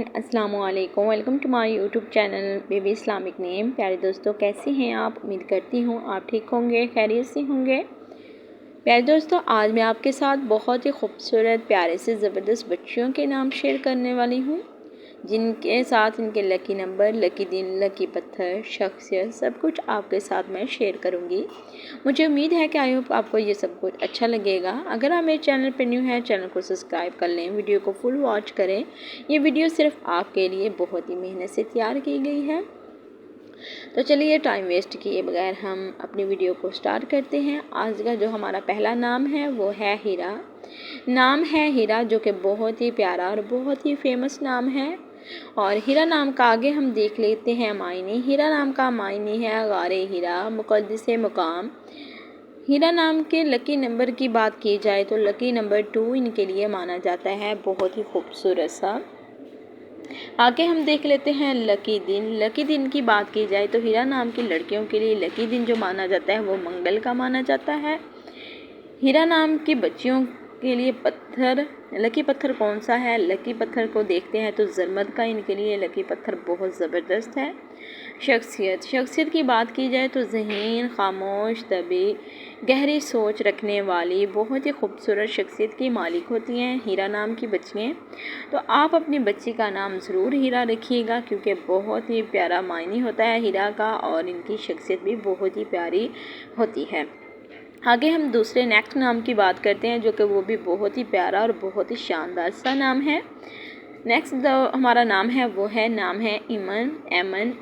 Everyone, अस्सलाम वालेकुम। Welcome to my YouTube channel baby Islamic name. प्यारे दोस्तों, कैसे हैं आप? उम्मीद करती हूँ आप ठीक होंगे, खैरियत से होंगे। प्यारे दोस्तों, आज मैं आपके साथ बहुत ही खूबसूरत प्यारे से ज़बरदस्त बच्चियों के नाम शेयर करने वाली हूँ, जिनके साथ इनके लकी नंबर, लकी दिन, लकी पत्थर, शख्सियत सब कुछ आपके साथ मैं शेयर करूँगी। मुझे उम्मीद है कि आई होप आपको ये सब कुछ अच्छा लगेगा। अगर आप मेरे चैनल पर न्यू हैं, चैनल को सब्सक्राइब कर लें, वीडियो को फुल वॉच करें। ये वीडियो सिर्फ आपके लिए बहुत ही मेहनत से तैयार की गई है। तो चलिए टाइम वेस्ट किए बगैर हम अपनी वीडियो को स्टार्ट करते हैं। आज का जो हमारा पहला नाम है वो है हीरा। नाम है हीरा, जो कि बहुत ही प्यारा और बहुत ही फेमस नाम है। और हीरा नाम का आगे हम देख लेते हैं मायने। हीरा नाम का मायने है गारे हीरा, मुक़द्दस मुकाम। हीरा नाम के लकी नंबर की बात की जाए तो लकी नंबर 2 इनके लिए माना जाता है, बहुत ही खूबसूरत सा। आगे हम देख लेते हैं लकी दिन। लकी दिन की बात की जाए तो हीरा नाम की लड़कियों के लिए लकी दिन जो माना जाता है वो मंगल का माना जाता है। हीरा नाम की बच्चियों के लिए पत्थर, लकी पत्थर कौन सा है? लकी पत्थर को देखते हैं तो ज़रमद का इनके लिए लकी पत्थर बहुत ज़बरदस्त है। शख्सियत की बात की जाए तो ज़हीन, खामोश, तबी, गहरी सोच रखने वाली बहुत ही खूबसूरत शख्सियत की मालिक होती हैं हीरा नाम की बच्चियाँ। तो आप अपनी बच्ची का नाम ज़रूर हीरा रखिएगा, क्योंकि बहुत ही प्यारा मायने होता है हीरा का और इनकी शख्सियत भी बहुत ही प्यारी होती है। आगे हम दूसरे नेक्स्ट नाम की बात करते हैं, जो कि वो भी बहुत ही प्यारा और बहुत ही शानदार सा नाम है। नेक्स्ट जो हमारा नाम है वो है ईमन।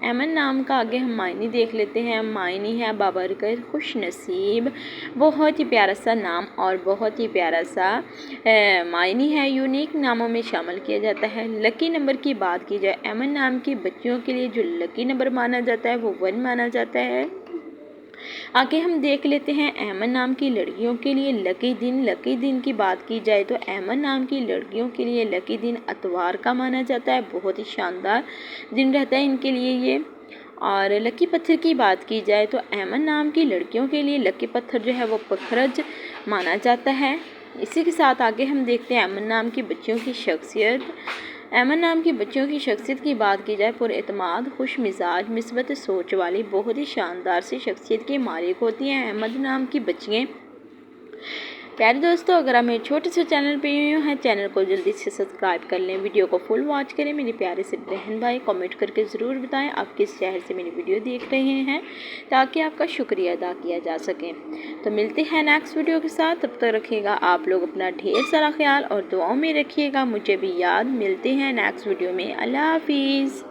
एमन नाम का आगे हम मायने देख लेते हैं। मायने है बाबरकत, खुश नसीब। बहुत ही प्यारा सा नाम और बहुत ही प्यारा सा मायने है, यूनिक नामों में शामिल किया जाता है। लकी नंबर की बात की जाए, एमन नाम की बच्चियों के लिए जो लकी नंबर माना जाता है वो 1 माना जाता है। आगे हम देख लेते हैं ऐमन नाम की लड़कियों के लिए लकी दिन। लकी दिन की बात की जाए तो ऐमन नाम की लड़कियों के लिए लकी दिन अतवार का माना जाता है, बहुत ही शानदार दिन रहता है इनके लिए ये। और लकी पत्थर की बात की जाए तो ऐमन नाम की लड़कियों के लिए लकी पत्थर जो है वो पखरज माना जाता है। इसी के साथ आगे हम देखते हैं ऐमन नाम की बच्चियों की शख्सियत। ऐमन नाम की बच्चियों की शख्सियत की बात की जाए, पुरएतमाद, खुश मिजाज, मिस्बत सोच वाली बहुत ही शानदार सी शख्सियत के मालिक होती हैं अहमद नाम की बच्चियाँ। प्यारे दोस्तों, अगर आप मेरे छोटे से चैनल पे हैं, चैनल को जल्दी से सब्सक्राइब कर लें, वीडियो को फुल वॉच करें। मेरे प्यारे से बहन भाई कमेंट करके ज़रूर बताएं आप किस शहर से मेरी वीडियो देख रहे हैं, ताकि आपका शुक्रिया अदा किया जा सके। तो मिलते हैं नेक्स्ट वीडियो के साथ। तब तक रखिएगा आप लोग अपना ढेर सारा ख्याल और दुआओं में रखिएगा मुझे भी याद। मिलते हैं नेक्स्ट वीडियो में। अल्लाह हाफिज़।